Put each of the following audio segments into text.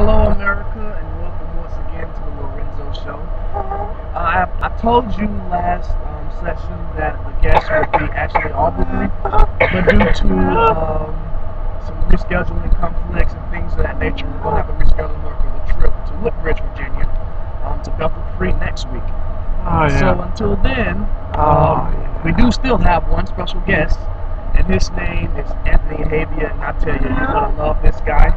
Hello, America, and welcome once again to the Lorenzo Show. I told you last session that the guest would be actually Aubrey, but due to some rescheduling conflicts and things of that nature, we're going to have to reschedule her for the trip to Woodbridge, Virginia, to Bethel Free next week. So until then, we do still have one special guest, and his name is Anthony Habia, and I tell you, you're going to love this guy.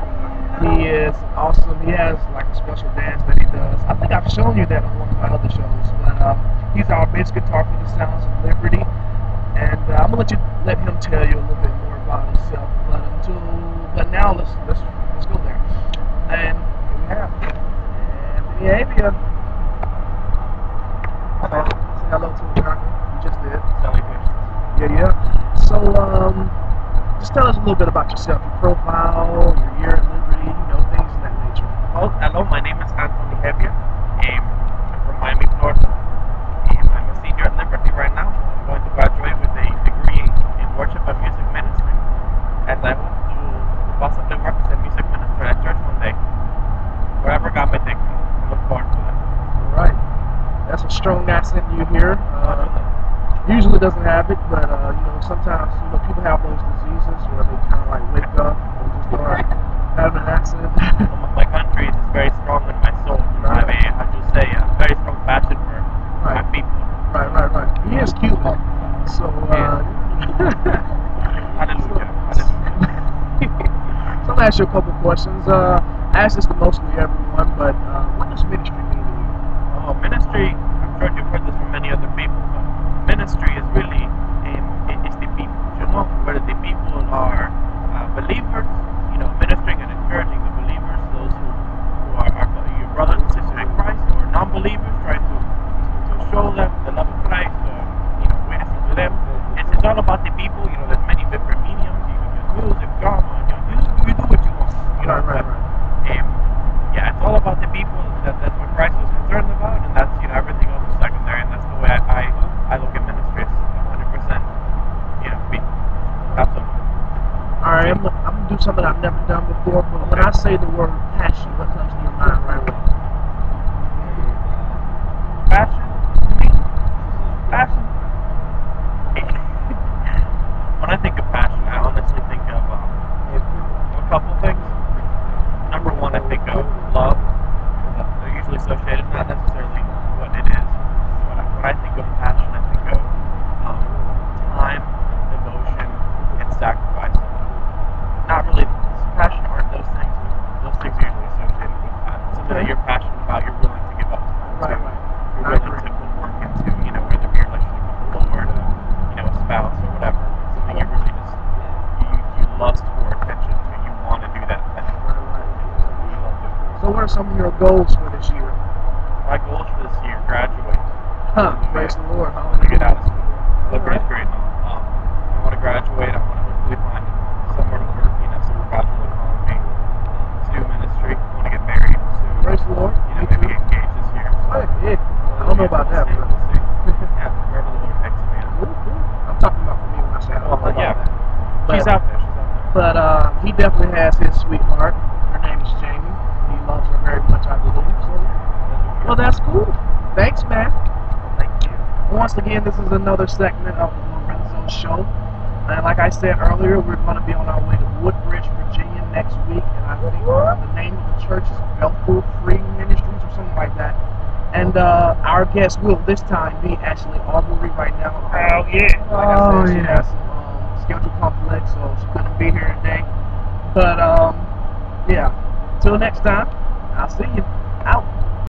He is awesome. He has like a special dance that he does. I think I've shown you that on one of my other shows. But he's our bass guitar for the Sounds of Liberty, and I'm gonna let him tell you a little bit more about himself. But now let's go there. And here we have Anthony Habia. Say hello to America. You just did. Yeah. So just tell us a little bit about yourself, your profile, your year at Liberty, things of that nature. Well, hello, my name is Anthony Habia. I'm from Miami, Florida. I'm a senior at Liberty right now. I'm going to graduate with a degree in worship and music ministry, and I hope to possibly work as a music minister at church one day. Wherever God may take me, I look forward to that. All right. That's a strong accent you hear. Usually doesn't have it, but sometimes people have those diseases where they kind of like wake up and just start having an accent. My country is very strong in my soul. I mean, I just say a very strong passion for my people. Right. He is Cuban, so hallelujah. So I'm gonna ask you a couple questions. I ask this to mostly everyone, but what does ministry mean to you? Oh, ministry. I'm sure you've heard this from many other people, but ministry is really it's the people, whether the people are believers, ministering and encouraging the believers, those who are your brothers and sisters in Christ, or non-believers, trying to show them the love of Christ, or witnessing to them. It's all about the people. There's many different mediums. You can use music, drama. You do what you want. Right. Yeah, it's all about the people. That's what Christ was concerned about, and that's everything else is secondary, and that's the way I look at ministry. It's 100%. People. Absolutely. All right, I'm gonna do something I've never done before. But when I say the word passion, what comes to your mind right away? Passion. When I think of passion, I honestly think of a couple things. Number one, I think of love. They're usually associated, not necessarily what it is. When I think of passion, I think of time, devotion, and sacrifice. Not really, passion aren't those things, but those things are usually associated with that. Something that you're passionate about, you're willing to give up to. Right. You're willing to put work into, whether it be your relationship with the Lord, a spouse, or whatever. Something you really just, you lust for attention to. You want to do that thing. So what are some of your goals for this year? My goals for this year, graduate. Praise the Lord. I want to get out of school. Liberty's great. I want to graduate. I want to hopefully find somewhere to work, so we're gradually calling me to do ministry. I want to get married soon. Praise the Lord. Maybe get engaged this year. So, I don't know about that, but we'll see. Yeah, wherever the Lord takes me. I'm talking about for me when I say I don't know about that. She's out there. But he definitely has his sweetheart. Her name is Jamie. He loves her very much, I believe. So, well, that's cool. Thanks, man. Thank you. Once again, this is another segment of the Lorenzo Show. And like I said earlier, we're going to be on our way to Woodbridge, Virginia next week. And I think the name of the church is Bethel Free Ministries or something like that. And our guest will this time be actually Aubrey right now. Oh, yeah. Like I said, she has some schedule conflicts, so she couldn't be here today. But, yeah. Till next time, I'll see you. Out.